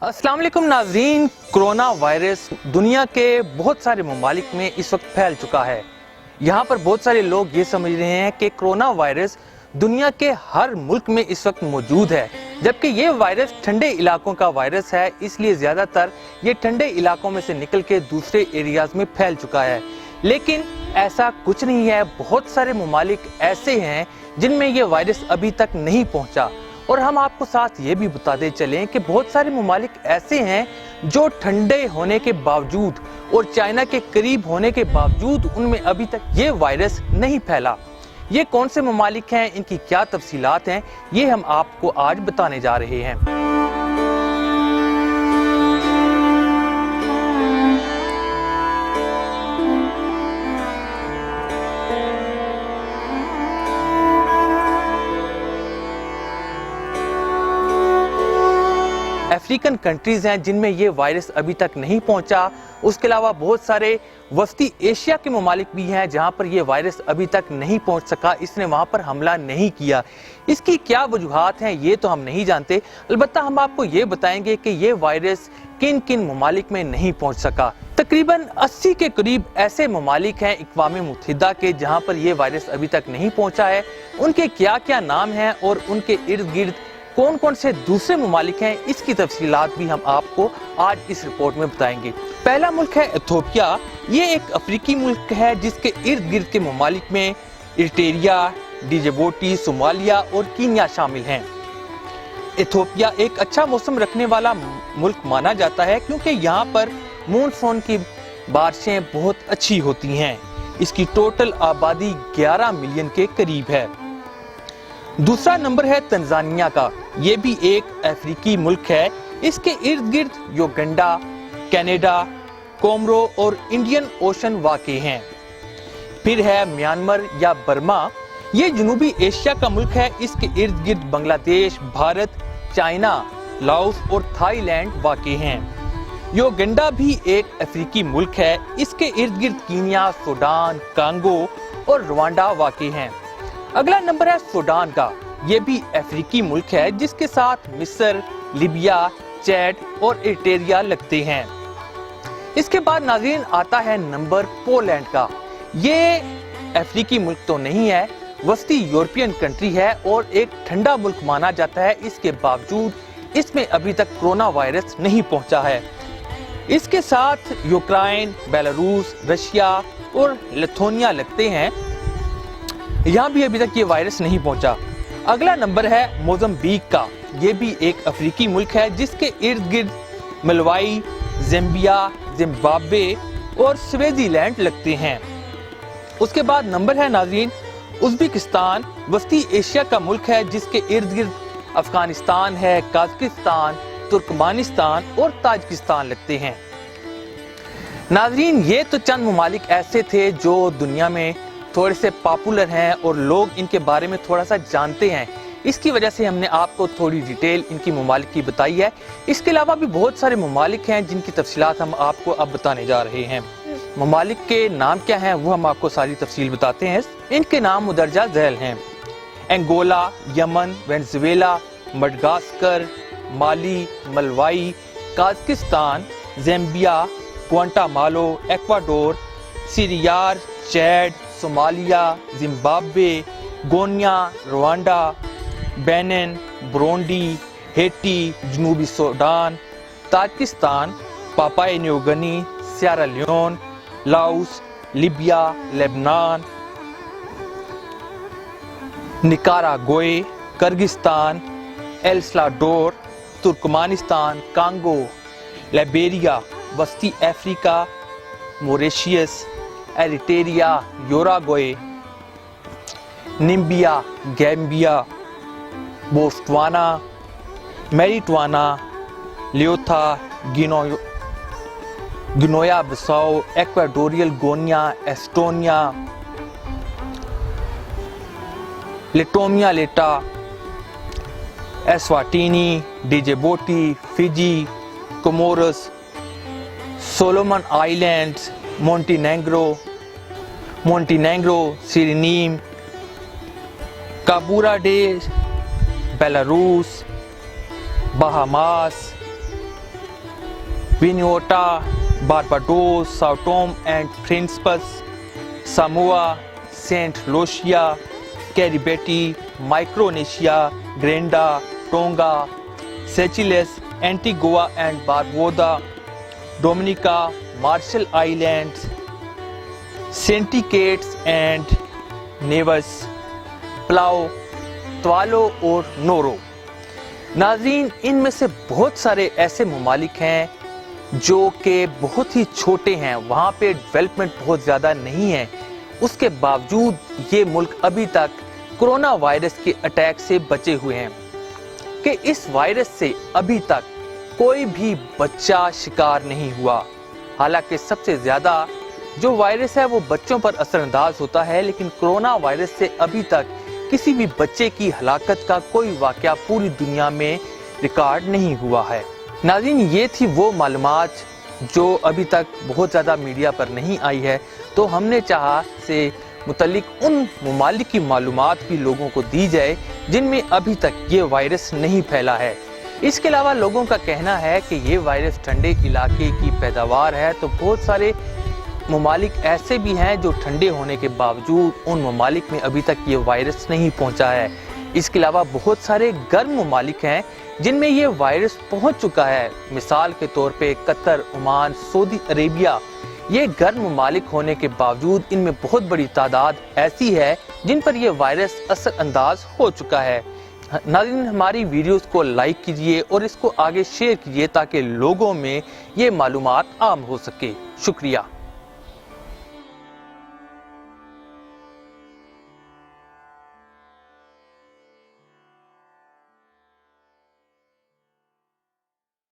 अस्सलाम वालेकुम नाज़रीन। कोरोना वायरस दुनिया के बहुत सारे ममालिक में इस वक्त फैल चुका है। यहाँ पर बहुत सारे लोग ये समझ रहे हैं कि कोरोना वायरस दुनिया के हर मुल्क में इस वक्त मौजूद है, जबकि ये वायरस ठंडे इलाकों का वायरस है, इसलिए ज़्यादातर ये ठंडे इलाकों में से निकल के दूसरे एरियाज़ में फैल चुका है। लेकिन ऐसा कुछ नहीं है। बहुत सारे ममालिक ऐसे हैं जिनमें ये वायरस अभी तक नहीं पहुँचा, और हम आपको साथ ये भी बताते चलें कि बहुत सारे ममालिक ऐसे हैं जो ठंडे होने के बावजूद और चाइना के करीब होने के बावजूद उनमें अभी तक ये वायरस नहीं फैला। ये कौन से ममालिक हैं, इनकी क्या तफसीलात हैं, ये हम आपको आज बताने जा रहे हैं। अफ्रीकन कंट्रीज हैं जिनमें ये वायरस अभी तक नहीं पहुंचा। उसके अलावा बहुत सारे वस्ती एशिया के ममालिक भी हैं जहां पर ये वायरस अभी तक नहीं पहुंच सका, इसने वहां पर हमला नहीं किया। इसकी क्या वजूहात हैं ये तो हम नहीं जानते, अलबत्ता हम आपको ये बताएंगे कि ये वायरस किन किन ममालिक में नहीं पहुंच सका। तकरीबन 80 के करीब ऐसे ममालिक हैं अक़वाम मुत्तहिदा के जहां पर ये वायरस अभी तक नहीं पहुंचा है। उनके क्या क्या नाम हैं और उनके इर्द गिर्द कौन कौन से दूसरे ममालिक हैं, इसकी तफसीलात भी हम आपको आज इस रिपोर्ट में बताएंगे। पहला मुल्क है इथियोपिया। ये एक अफ्रीकी मुल्क है जिसके इर्द गिर्द के ममालिक में इरिट्रिया, डिजिबोटी, सोमालिया और कीनिया शामिल हैं। इथियोपिया एक अच्छा मौसम रखने वाला मुल्क माना जाता है क्योंकि यहाँ पर मानसून की बारिशें बहुत अच्छी होती हैं। इसकी टोटल आबादी 11 मिलियन के करीब है। दूसरा नंबर है तंजानिया का। ये भी एक अफ्रीकी मुल्क है। इसके इर्द गिर्द युगांडा, कनाडा, कोमरो और इंडियन ओशन वाक़ हैं। फिर है म्यांमार या बर्मा। ये जनूबी एशिया का मुल्क है। इसके इर्द गिर्द बांग्लादेश, भारत, चाइना, लाओस और थाईलैंड वाक़ हैं। युगांडा भी एक अफ्रीकी मुल्क है। इसके इर्द गिर्द कीनिया, सूडान, कांगो और रवांडा वाक़ हैं। अगला नंबर है सूडान का। ये भी अफ्रीकी मुल्क है जिसके साथ मिस्र, लीबिया, चैड और इरिट्रिया लगते हैं। इसके बाद नाज़रीन आता है नंबर पोलैंड का। ये अफ्रीकी मुल्क तो नहीं है, वस्ती यूरोपियन कंट्री है और एक ठंडा मुल्क माना जाता है। इसके बावजूद इसमें अभी तक कोरोना वायरस नहीं पहुंचा है। इसके साथ यूक्रेन, बेलारूस, रशिया और लिथुआनिया लगते हैं। यहाँ भी अभी तक ये वायरस नहीं पहुंचा। अगला नंबर है मोज़म्बिक का। ये भी एक अफ्रीकी मुल्क है जिसके इर्द गिर्द मलवाई, ज़ाम्बिया, जिम्बाब्वे और स्वेज़ीलैंड लगते हैं। उसके बाद नंबर है नाज़रीन उज़्बेकिस्तान। वस्ती एशिया का मुल्क है जिसके इर्द गिर्द अफगानिस्तान है, कजाकिस्तान, तुर्कमानिस्तान और ताजिकिस्तान लगते हैं। नाज़रीन ये तो चंद ममालिक ऐसे थे जो दुनिया में थोड़े से पॉपुलर हैं और लोग इनके बारे में थोड़ा सा जानते हैं। इसकी वजह से हमने आपको थोड़ी डिटेल इनकी ममालिक की बताई है। इसके अलावा भी बहुत सारे ममालिक हैं जिनकी तफसीलात हम आपको अब बताने जा रहे हैं। ममालिक के नाम क्या हैं वो हम आपको सारी तफसील बताते हैं। इनके नाम मुदरजा झैल हैं। Angola, Yemen, Venezuela, Madagascar, Mali, Malawi, Kazakhstan, Zambia, Guatemala, Ecuador, Syria, Chad, Somalia, Zimbabwe, Guinea, Rwanda, Benin, Burundi, Haiti, जनूबी Sudan, Tajikistan, Papua New Guinea, Sierra Leone, Laos, Libya, Lebanon, Nicaragua, Kyrgyzstan, El Salvador, Turkmenistan, Congo, Liberia, वस्ती Africa, Mauritius, Eritrea, Uruguay, Namibia, Gambia, Botswana, Mauritania, Lesotho, Guinea Bissau, Equatorial Guinea, Estonia, Lithuania Latvia, Eswatini, Djibouti, Fiji, Comoros, Solomon Islands, Montenegro, Suriname, Cabo Verde, Belarus, Bahamas, वेन्यूटा, Barbados, Sao Tome and Principe, Samoa, Saint Lucia, Kiribati, Micronesia, Grenada, Tonga, Seychelles, Antigua and Barbuda, Dominica, Marshall Islands, Saint Kitts and Nevis, Palau, Tuvalu और Nauru. नाज़रीन, इनमें से बहुत सारे ऐसे ममालिक हैं जो कि बहुत ही छोटे हैं, वहाँ पे डेवलपमेंट बहुत ज़्यादा नहीं है, उसके बावजूद ये मुल्क अभी तक कोरोना वायरस के अटैक से बचे हुए हैं कि इस वायरस से अभी तक कोई भी बच्चा शिकार नहीं हुआ। हालांकि सबसे ज़्यादा जो वायरस है वो बच्चों पर असरअंदाज होता है, लेकिन कोरोना वायरस से अभी तक किसी भी बच्चे की हलाकत का कोई वाकया पूरी दुनिया में रिकॉर्ड नहीं हुआ है। नाज़रीन, ये थी वो मालूमात जो अभी तक बहुत ज़्यादा मीडिया पर नहीं आई है, तो हमने चाहा से मुतल्लिक उन ममालिक की मालूमात भी लोगों को दी जाए जिनमें अभी तक ये वायरस नहीं फैला है। इसके अलावा लोगों का कहना है कि ये वायरस ठंडे इलाके की पैदावार है, तो बहुत सारे ममालिक ऐसे भी हैं जो ठंडे होने के बावजूद उन ममालिक में अभी तक ये वायरस नहीं पहुंचा है। इसके अलावा बहुत सारे गर्म ममालिक हैं जिनमें ये वायरस पहुंच चुका है। मिसाल के तौर पे कतर, ओमान, सऊदी अरेबिया, ये गर्म ममालिक होने के बावजूद इनमें बहुत बड़ी तादाद ऐसी है जिन पर यह वायरस असर अंदाज हो चुका है। नाज़रीन, हमारी वीडियोस को लाइक कीजिए और इसको आगे शेयर कीजिए ताकि लोगों में ये मालूमात आम हो सके। शुक्रिया।